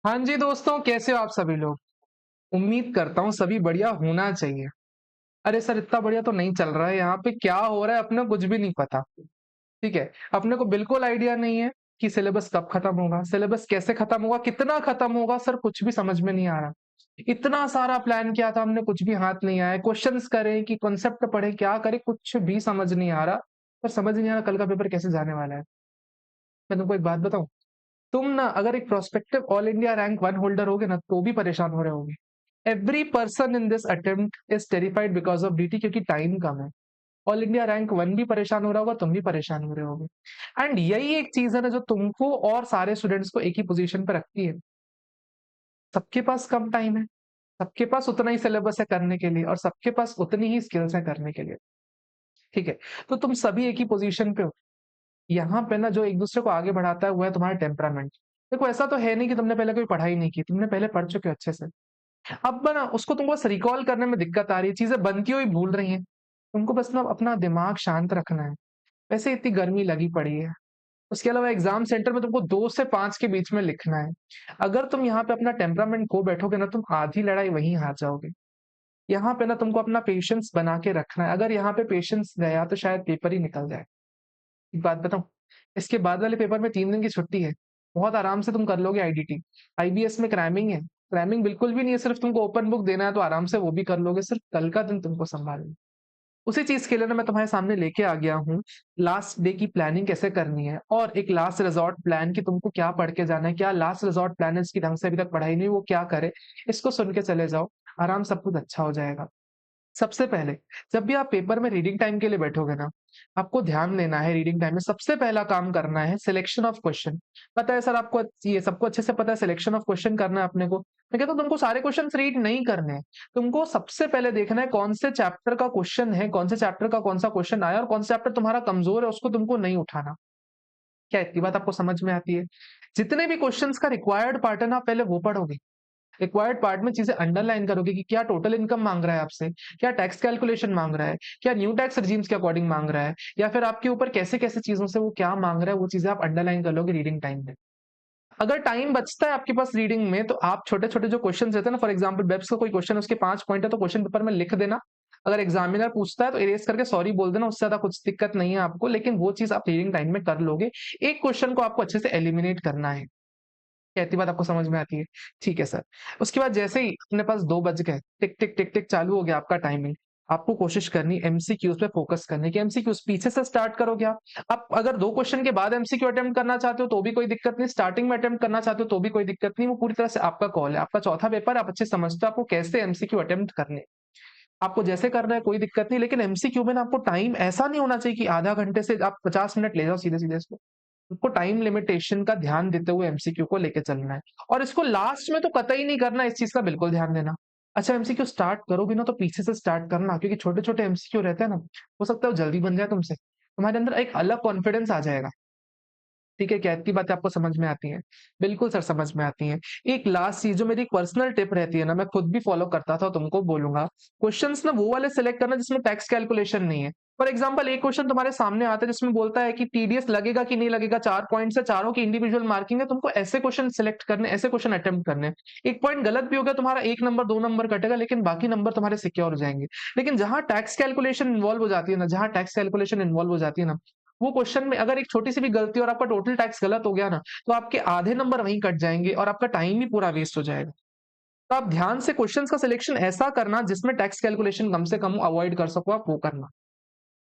हाँ जी दोस्तों, कैसे हो आप सभी लोग? उम्मीद करता हूँ सभी बढ़िया होना चाहिए। अरे सर, इतना बढ़िया तो नहीं चल रहा है। यहाँ पे क्या हो रहा है अपने को कुछ भी नहीं पता। ठीक है, अपने को बिल्कुल आइडिया नहीं है कि सिलेबस कब खत्म होगा, सिलेबस कैसे खत्म होगा, कितना खत्म होगा। सर कुछ भी समझ में नहीं आ रहा। इतना सारा प्लान किया था हमने, कुछ भी हाथ नहीं आया। क्वेश्चंस करें कि कॉन्सेप्ट पढ़े, क्या करें, कुछ भी समझ नहीं आ रहा। पर समझ नहीं आ रहा कल का पेपर कैसे जाने वाला है। मैं तुमको एक बात बताऊं, तुम ना अगर एक prospective all India rank one holder होगे ना तो भी परेशान हो रहे होगे। Every person in this attempt is terrified because of DT, क्योंकि टाइम कम है। ऑल इंडिया रैंक वन भी परेशान हो रहा होगा, तुम भी परेशान हो रहे होगे। एंड यही एक चीज है ना जो तुमको और सारे स्टूडेंट्स को एक ही पोजीशन पे रखती है। सबके पास कम टाइम है, सबके पास उतना ही सिलेबस है करने के लिए, और सबके पास उतनी ही स्किल्स है करने के लिए। ठीक है, तो तुम सभी एक ही पोजीशन पे हो। यहाँ पे ना जो एक दूसरे को आगे बढ़ाता है वो है तुम्हारा टेम्परामेंट। देखो, ऐसा तो है नहीं कि तुमने पहले कोई पढ़ाई नहीं की, तुमने पहले पढ़ चुके हो अच्छे से। अब ना उसको तुमको बस रिकॉल करने में दिक्कत आ रही है, चीजें बनती हुई भूल रही हैं। तुमको बस ना अपना दिमाग शांत रखना है। वैसे इतनी गर्मी लगी पड़ी है, उसके अलावा एग्जाम सेंटर में तुमको 2 से 5 के बीच में लिखना है। अगर तुम यहाँ पे अपना टेम्परामेंट खो बैठोगे ना, तुम आधी लड़ाई वहीं हार जाओगे। यहाँ पे ना तुमको अपना पेशेंस बना के रखना है। अगर यहाँ पे पेशेंस गया तो शायद पेपर ही निकल जाए। एक बात बताऊं, इसके बाद वाले पेपर में 3 दिन की छुट्टी है। बहुत आराम से तुम कर लोगे आईडीटी। आईबीएस में क्रैमिंग है, क्रैमिंग बिल्कुल भी नहीं है, सिर्फ तुमको ओपन बुक देना है तो आराम से वो भी कर लोगे। सिर्फ कल का दिन तुमको संभालना है। उसी चीज के लिए ना मैं तुम्हारे सामने लेके आ गया हूँ लास्ट डे की प्लानिंग कैसे करनी है, और एक लास्ट रिजॉर्ट प्लान कि तुमको क्या पढ़ के जाना है। क्या लास्ट रिजॉर्ट प्लान है, इसकी ढंग से अभी तक पढ़ाई नहीं, वो क्या करे। इसको सुन के चले जाओ, आराम सब कुछ अच्छा हो जाएगा। सबसे पहले, जब भी आप पेपर में रीडिंग टाइम के लिए बैठोगे ना, आपको ध्यान देना है। रीडिंग टाइम में सबसे पहला काम करना है सिलेक्शन ऑफ क्वेश्चन। पता है सर आपको, ये सबको अच्छे से पता है सिलेक्शन ऑफ क्वेश्चन करना है अपने को। मैं कहता हूँ तुमको सारे क्वेश्चन रीड नहीं करने हैं। तुमको सबसे पहले देखना है कौन से चैप्टर का क्वेश्चन है, कौन से चैप्टर का कौन सा क्वेश्चन आया, और कौन सा चैप्टर तुम्हारा कमजोर है उसको तुमको नहीं उठाना। क्या इतनी बात आपको समझ में आती है? जितने भी क्वेश्चंस का रिक्वायर्ड पार्ट है ना, पहले वो पढ़ोगे। रिक्वायर्ड पार्ट में चीजें अंडरलाइन करोगे कि क्या टोटल इनकम मांग रहा है आपसे, क्या टैक्स कैलकुलेशन मांग रहा है, क्या न्यू टैक्स रिजीम्स के अकॉर्डिंग मांग रहा है, या फिर आपके ऊपर कैसे कैसे चीजों से वो क्या मांग रहा है, वो चीजें आप अंडरलाइन कर लोगे रीडिंग टाइम में। अगर टाइम बचता है आपके पास रीडिंग में, तो आप छोटे छोटे जो क्वेश्चन रहते हैं ना, फॉर एग्जाम्पल वेब्स का कोई क्वेश्चन उसके 5 पॉइंट है तो क्वेश्चन पेपर में लिख देना। अगर एग्जामिनर पूछता है तो इरेज करके सॉरी बोल देना, उससे ज्यादा कुछ दिक्कत नहीं है आपको, लेकिन वो चीज आप रीडिंग टाइम में कर लोगे। एक क्वेश्चन को आपको अच्छे से एलिमिनेट करना है। कहती बात आपको समझ में आती है? ठीक है सर। उसके बाद जैसे ही अपने पास 2 बज गए, टिक टिक टिक टिक चालू हो गया आपका टाइमिंग। आपको कोशिश करनी एमसीक्यूज पे फोकस करने की। एमसीक्यूज पीछे से स्टार्ट करोगे आप अगर 2 क्वेश्चन के बाद एमसीक्यू अटेम्प्ट करना चाहते हो तो भी कोई दिक्कत नहीं, स्टार्टिंग में अटेम्प्ट करना चाहते हो तो भी कोई दिक्कत नहीं। वो पूरी तरह से आपका कॉल है, आपका चौथा पेपर, आप अच्छे समझते हो आपको कैसे एमसीक्यू अटेम्प्ट करने। आपको जैसे करना है कोई दिक्कत नहीं, लेकिन एमसीक्यू में ना आपको टाइम ऐसा नहीं होना चाहिए कि आधा घंटे से आप 50 मिनट ले जाओ सीधे सीधे इसको। आपको टाइम लिमिटेशन का ध्यान देते हुए एमसीक्यू को लेके चलना है। और इसको लास्ट में तो कतई नहीं करना, इस चीज का बिल्कुल ध्यान देना। अच्छा, एमसीक्यू स्टार्ट करो भी ना तो पीछे से स्टार्ट करना, क्योंकि छोटे छोटे एमसीक्यू रहते हैं ना, हो सकता है वो जल्दी बन जाए तुमसे, तुम्हारे अंदर एक अलग कॉन्फिडेंस आ जाएगा। ठीक है, क्या इतनी बातें आपको समझ में आती हैं? बिल्कुल सर, समझ में आती हैं। एक लास्ट चीज जो मेरी पर्सनल टिप रहती है ना, मैं खुद भी फॉलो करता था, तुमको बोलूंगा। क्वेश्चंस ना वो वाले सिलेक्ट करना जिसमें टैक्स कैलकुलेशन नहीं है। फॉर एग्जाम्पल, एक क्वेश्चन तुम्हारे सामने आता है जिसमें बोलता है कि टीडीएस लगेगा कि नहीं लगेगा, 4 पॉइंट से चारों की इंडिविजुअल मार्किंग है, तुमको ऐसे क्वेश्चन सिलेक्ट करने, ऐसे क्वेश्चन अटेम्प्ट करने हैं। एक पॉइंट गलत भी हो गया तुम्हारा, 1 नंबर 2 नंबर कटेगा, लेकिन बाकी नंबर तुम्हारे सिक्योर हो जाएंगे। लेकिन जहां टैक्स कैलकुलेशन इन्वॉल्व हो जाती है ना, जहां टैक्स कैलकुलेशन इन्वॉल्व हो जाती है ना, वो क्वेश्चन में अगर एक छोटी सी भी गलती और आपका टोटल टैक्स गलत हो गया ना, तो आपके आधे नंबर वहीं कट जाएंगे और आपका टाइम भी पूरा वेस्ट हो जाएगा। तो आप ध्यान से क्वेश्चंस का सिलेक्शन ऐसा करना जिसमें टैक्स कैलकुलेशन कम से कम अवॉइड कर सको, आप वो करना।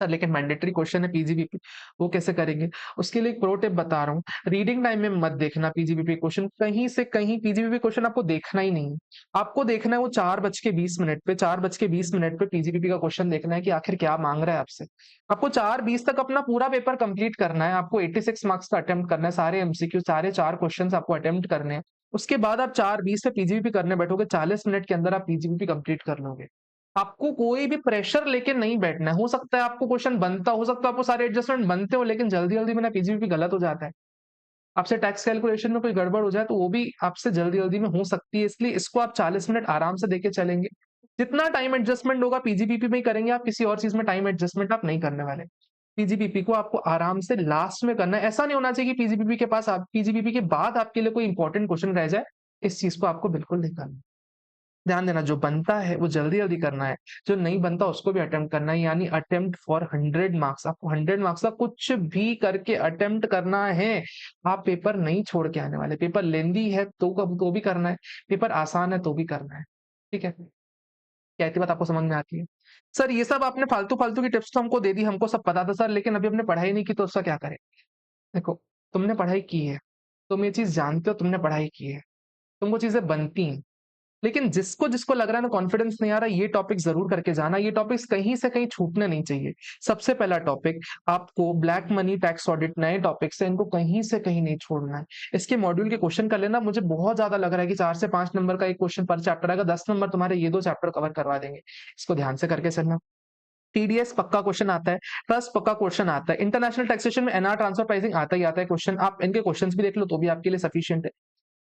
सर लेकिन मैंडेटरी क्वेश्चन है पीजीबीपी, वो कैसे करेंगे? उसके लिए एक प्रो टिप बता रहा हूँ। रीडिंग टाइम में मत देखना पीजीबीपी क्वेश्चन, कहीं से कहीं पीजीबीपी क्वेश्चन आपको देखना ही नहीं है। आपको देखना है वो 4:20 पे, 4:20 पे पीजीबीपी का क्वेश्चन देखना है कि आखिर क्या मांग रहा है आपसे। आपको 4:20 तक अपना पूरा पेपर कंप्लीट करना है। आपको 86 मार्क्स का अटेम्प्ट करना है, सारे एमसीक्यू, सारे 4 क्वेश्चन आपको अटेम्प्ट करने हैं। उसके बाद आप 4:20 पे पीजीबीपी करने बैठोगे, 40 मिनट के अंदर आप पीजीबीपी कंप्लीट कर लोगे। आपको कोई भी प्रेशर लेके नहीं बैठना है। हो सकता है आपको क्वेश्चन बनता, हो सकता है आपको सारे एडजस्टमेंट बनते हो, लेकिन जल्दी जल्दी में ना पीजीबीपी गलत हो जाता है। आपसे टैक्स कैलकुलेशन में कोई गड़बड़ हो जाए तो वो भी आपसे जल्दी जल्दी में हो सकती है, इसलिए इसको आप 40 मिनट आराम से देके चलेंगे। जितना टाइम एडजस्टमेंट होगा पीजीबीपी में ही करेंगे आप, किसी और चीज में टाइम एडजस्टमेंट आप नहीं करने वाले। पीजीबीपी को आपको आराम से लास्ट में करना है। ऐसा नहीं होना चाहिए कि पीजीबीपी के बाद आपके लिए कोई इंपॉर्टेंट क्वेश्चन रह जाए इस चीज को आपको बिल्कुल नहीं करना। ध्यान देना, जो बनता है वो जल्दी जल्दी करना है, जो नहीं बनता उसको भी अटेम्प्ट करना है, यानी अटेम्प्ट फॉर 100 मार्क्स। आपको 100 मार्क्स का कुछ भी करके अटेम्प्ट करना है। आप पेपर नहीं छोड़ के आने वाले। पेपर लेंदी है तो भी करना है, पेपर आसान है तो भी करना है। ठीक है, क्या इतनी बात आपको समझ में आती है? सर ये सब आपने फालतू फालतू की टिप्स तो हमको दे दी, हमको सब पता था सर, लेकिन अभी हमने पढ़ाई नहीं की तो उसका क्या करें? देखो, तुमने पढ़ाई की है, तुम ये चीज जानते हो, तुमने पढ़ाई की है, तुमको चीजें बनती हैं, लेकिन जिसको जिसको लग रहा है ना कॉन्फिडेंस नहीं आ रहा, ये टॉपिक जरूर करके जाना। ये टॉपिक्स कहीं से कहीं छूटने नहीं चाहिए। सबसे पहला टॉपिक आपको ब्लैक मनी टैक्स ऑडिट, नए टॉपिक्स है, इनको कहीं से कहीं नहीं छोड़ना है। इसके मॉड्यूल के क्वेश्चन कर लेना। मुझे बहुत ज्यादा लग रहा है कि 4 से 5 नंबर का एक क्वेश्चन पर चैप्टर आएगा, 10 नंबर तुम्हारे ये 2 चैप्टर कवर करवा देंगे। इसको ध्यान से करके चलना। टीडीएस पक्का क्वेश्चन आता है, ट्रस्ट पक्का क्वेश्चन आता है, इंटरनेशनल टैक्सेशन में एनआर ट्रांसफर प्राइसिंग आता ही आता है क्वेश्चन। आप इनके क्वेश्चंस भी देख लो तो भी आपके लिए सफिशिएंट है।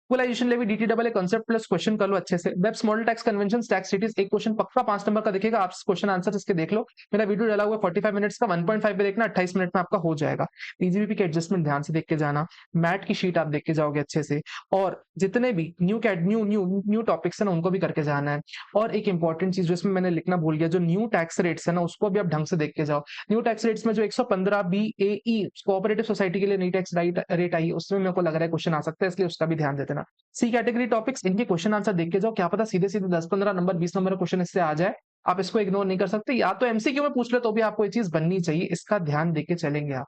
Equalisation levy DT double A concept plus question कर लो अच्छे से। Webs model tax convention tax cities, एक क्वेश्चन पक्का 5 नंबर का दिखेगा, आप क्वेश्चन आंसर इसके देख लो। मेरा वीडियो डाला हुआ 45 मिनट्स का, 1.5 पे देखना, 28 मिनट में आपका हो जाएगा। पीजीबीपी के एडजस्टमेंट ध्यान से देख के जाना, मैट की शीट आप देख के जाओगे अच्छे से, और जितने भी न्यू टॉपिक्स है ना उनको भी करके जाना है। और एक इंपॉर्टेंट चीज जो इसमें मैंने लिखना भूल गया, जो न्यू टैक्स रेट्स है ना उसको भी आप ढंग से देख के जाओ। न्यू टैक्स रेट्स में जो 115 बी ए ई कोऑपरेटिव सोसाइटी के लिए नई टैक्स रेट आई है, उसमें मेरे को लग रहा है क्वेश्चन आ सकता है, इसलिए उसका भी ध्यान देते ना। सी कैटेगरी टॉपिक्स, इनके क्वेश्चन आंसर देख के जाओ, क्या पता सीधे सीधे 10-15 नंबर 20 नंबर का क्वेश्चन इससे आ जाए। आप इसको इग्नोर नहीं कर सकते, या तो एमसीक्यू में पूछ ले तो भी आपको ये चीज बननी चाहिए, इसका ध्यान देके चलेंगे आप।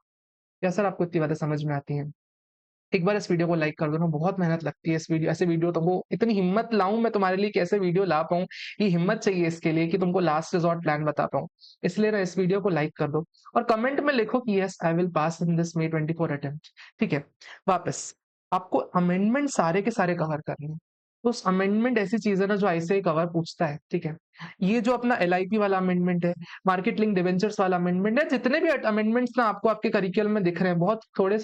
क्या सर आपको इतनी बातें समझ में आती हैं? एक बार इस वीडियो को लाइक कर दो ना, बहुत मेहनत लगती है इस वीडियो, ऐसे वीडियो तुमको इतनी हिम्मत लाऊं मैं तुम्हारे लिए, कैसे वीडियो ला पाऊं, ये हिम्मत चाहिए इसके लिए कि तुमको लास्ट रिजॉर्ट प्लान बता पाऊं। इसलिए ना इस वीडियो को लाइक कर दो और कमेंट में लिखो कि yes I will pass in this May 24 attempt. ठीक है, वापस आपको अमेंडमेंट सारे के सारे कवर करने हैं। तो उस अमेंडमेंट ऐसी चीज है ना जो आईसीआई कवर पूछता है। ठीक है, ये जो अपना एलआईपी वाला अमेंडमेंट है, मार्केट लिंक डिवेंचर्स वाला अमेंडमेंट है, जितने भी अमेंडमेंट्स ना आपको आपके करिकुलम में दिख रहे हैं, बहुत थोड़े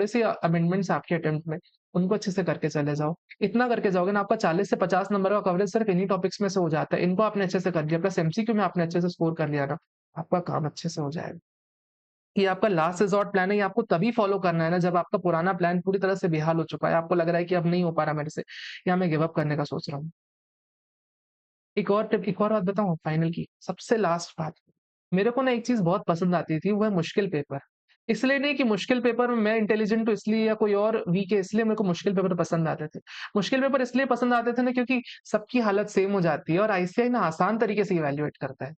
से अमेंडमेंट्स आपके अटेम्प्ट में, उनको अच्छे से करके चले जाओ। इतना करके जाओगे ना, आपका 40 से 50 नंबर का कवरेज सिर्फ इन्हीं टॉपिक्स में से हो जाता है। इनको आपने अच्छे से कर लिया, प्लस एमसीक्यू में आपने अच्छे से स्कोर कर लिया ना, आपका काम अच्छे से हो जाएगा। ये आपका लास्ट रिजॉर्ट प्लान है, ये आपको तभी फॉलो करना है ना जब आपका पुराना प्लान पूरी तरह से बेहाल हो चुका है, आपको लग रहा है कि अब नहीं हो पा रहा मेरे से, या मैं गिव अप करने का सोच रहा हूँ। एक और टिप, एक और बात बताऊं फाइनल की, सबसे लास्ट बात, मेरे को ना एक चीज बहुत पसंद आती थी, वो है मुश्किल पेपर। इसलिए नहीं कि मुश्किल पेपर में मैं इंटेलिजेंट हूँ इसलिए, या कोई और वीक है इसलिए मेरे को मुश्किल पेपर पसंद आते थे। मुश्किल पेपर इसलिए पसंद आते थे ना क्योंकि सबकी हालत सेम हो जाती है और आईसीआई ना आसान तरीके से इवेल्युएट करता है।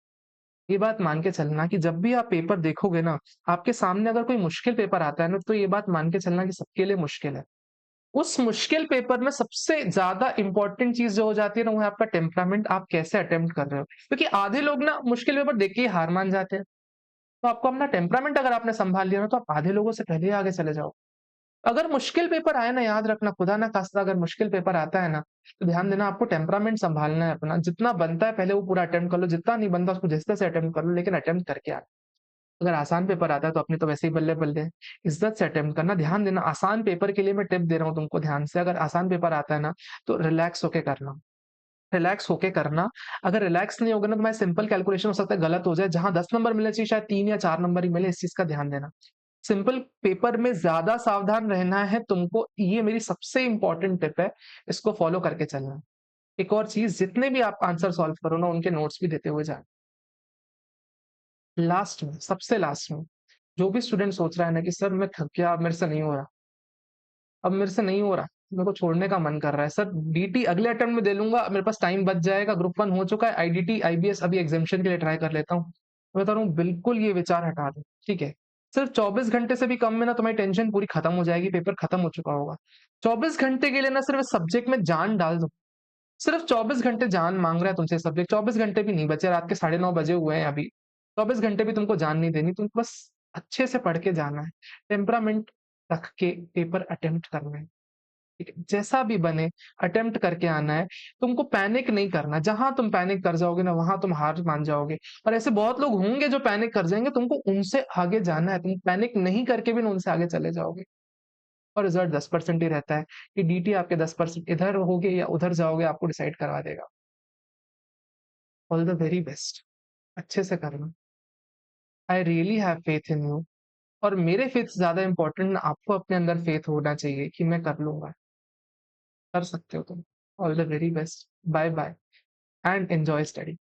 ये बात मान के चलना कि जब भी आप पेपर देखोगे ना, आपके सामने अगर कोई मुश्किल पेपर आता है ना, तो ये बात मान के चलना कि सबके लिए मुश्किल है। उस मुश्किल पेपर में सबसे ज्यादा इंपॉर्टेंट चीज जो हो जाती है ना, वो है आपका टेम्परामेंट, आप कैसे अटेम्प्ट कर रहे हो। क्योंकि आधे लोग ना मुश्किल पेपर देख के ही हार मान जाते हैं। तो आपको अपना टेम्परामेंट अगर आपने संभाल लिया ना, तो आप आधे लोगों से पहले ही आगे चले जाओ। अगर मुश्किल पेपर आए ना, याद रखना, खुदा ना खास्ता अगर मुश्किल पेपर आता है ना, तो ध्यान देना आपको टेम्परामेंट संभालना है अपना। जितना बनता है पहले वो पूरा अटेम्प्ट कर लो, जितना नहीं बनता उसको जिस तरह से अटेम्प्ट कर लो, लेकिन अटेम्प्ट करके आना। अगर आसान पेपर आता है तो अपनी तो वैसे ही बल्ले बल्ले, इज्जत से अटेम्प्ट करना। ध्यान देना, आसान पेपर के लिए मैं टिप दे रहा हूँ तुमको ध्यान से, अगर आसान पेपर आता है ना तो रिलैक्स होके करना, रिलैक्स होके करना। अगर रिलैक्स नहीं होगा ना, तो मैं सिंपल कैलकुलेशन हो सकता है गलत हो जाए, जहां 10 नंबर मिलने चाहिए शायद 3 या 4 नंबर ही मिले, इस चीज का ध्यान देना। सिंपल पेपर में ज्यादा सावधान रहना है तुमको, ये मेरी सबसे इंपॉर्टेंट टिप है, इसको फॉलो करके चलना। एक और चीज, जितने भी आप आंसर सॉल्व करो ना, उनके नोट्स भी देते हुए जाना। लास्ट में, सबसे लास्ट में, जो भी स्टूडेंट सोच रहा है ना कि सर मैं थक गया, अब मेरे से नहीं हो रहा, अब मेरे से नहीं हो रहा, मेरे को छोड़ने का मन कर रहा है, सर डीटी अगले अटेम्प्ट में दे लूंगा, मेरे पास टाइम बच जाएगा, ग्रुप 1 हो चुका है, आईडीटी आईबीएस अभी एग्जामिशन के लिए ट्राई कर लेता हूँ, मैं बता रहा हूँ बिल्कुल ये विचार हटा दो। ठीक है, सिर्फ 24 घंटे से भी कम में ना तुम्हारी टेंशन पूरी खत्म हो जाएगी, पेपर खत्म हो चुका होगा। 24 घंटे के लिए ना सिर्फ सब्जेक्ट में जान डाल दो। सिर्फ 24 घंटे जान मांग रहा है तुमसे सब्जेक्ट, 24 घंटे भी नहीं बचे, रात के 9:30 बजे हुए हैं अभी। 24 घंटे भी तुमको जान नहीं देनी, तुमको बस अच्छे से पढ़ के जाना है, टेम्परामेंट रख के पेपर अटेम्प्ट करना है। ठीक है, जैसा भी बने अटेम्प्ट करके आना है। तुमको पैनिक नहीं करना, जहां तुम पैनिक कर जाओगे ना वहां तुम हार मान जाओगे। और ऐसे बहुत लोग होंगे जो पैनिक कर जाएंगे, तुमको उनसे आगे जाना है, तुम पैनिक नहीं करके भी ना उनसे आगे चले जाओगे। और रिजल्ट 10% ही रहता है, कि डीटी आपके 10% इधर होगे या उधर जाओगे आपको डिसाइड करवा देगा। ऑल द वेरी बेस्ट, अच्छे से करना। I really have faith in you. और मेरे फेथ ज्यादा इंपॉर्टेंट, आपको अपने अंदर फेथ होना चाहिए कि मैं कर लूंगा। कर सकते हो तुम। All the very best, bye bye and enjoy study.